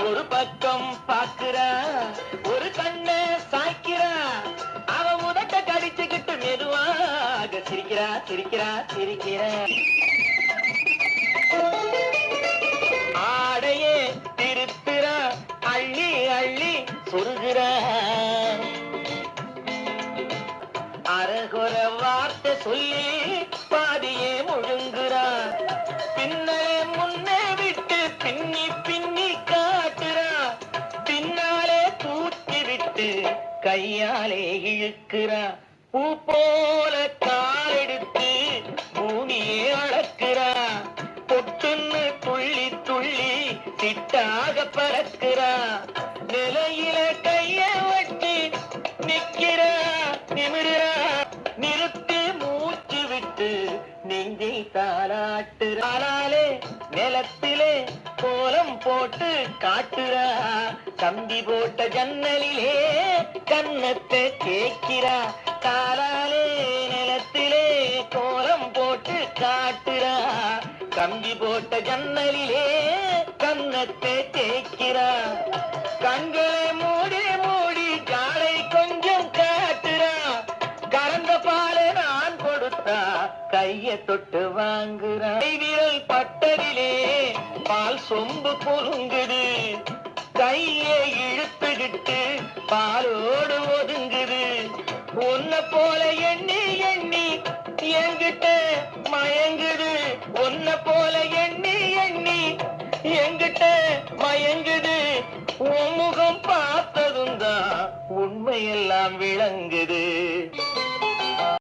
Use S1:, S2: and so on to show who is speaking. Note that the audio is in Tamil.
S1: ஒரு பக்கம் பாக்குறா, ஒரு கண்ண சாய்க்கிறா, அவ உதட்ட கடிச்சுக்கிட்டு மெதுவாக சிரிக்கிறா சிரிக்கிறா சிரிக்கிறா. ஆடையே திருத்துறா, அள்ளி அள்ளி சொருகிறா, அரகுற வார்த்தை சொல்லி பாதியே முழுங்குறா, பின்னே முன்னே விட்டு பின்னி பின்னி காட்டுறா, பின்னாலே தூக்கி விட்டு கையாலே இழுக்கிறா, பூ போல காலெடுத்து பூமியே அளக்கிறா, பொட்டுன்னு துள்ளி துள்ளி சிட்டாக பறக்கிறா, நிலையில கைய வச்சு நிக்கிறா நிமிரா, நிறுத்தி மூச்சு விட்டு நெஞ்சை தாளாட்டுறாளே, நிலத்திலே கோலம் போட்டு காட்டுறா, கம்பி போட்ட ஜன்னலிலே கன்னத்தை கேட்கிறா, தாளாலே நிலத்திலே கோலம் போட்டு காட்டுறா, கம்பி போட்ட ஜன்னலிலே கன்னத்தை தேய்க்கிறா, கண்களை மூடி மூடி காலை கொஞ்சம் காட்டுறா, கறந்த பாலை நான் கொடுத்தா கைய தொட்டு வாங்குறா, விரல் பட்டதிலே பால் சொம்பு பொருங்குது, கையை இழுத்துக்கிட்டு பாலோடு ஒதுங்குது, உன்ன போல எண்ணி எண்ணி என்கிட்ட மயங்குது, உன்ன போல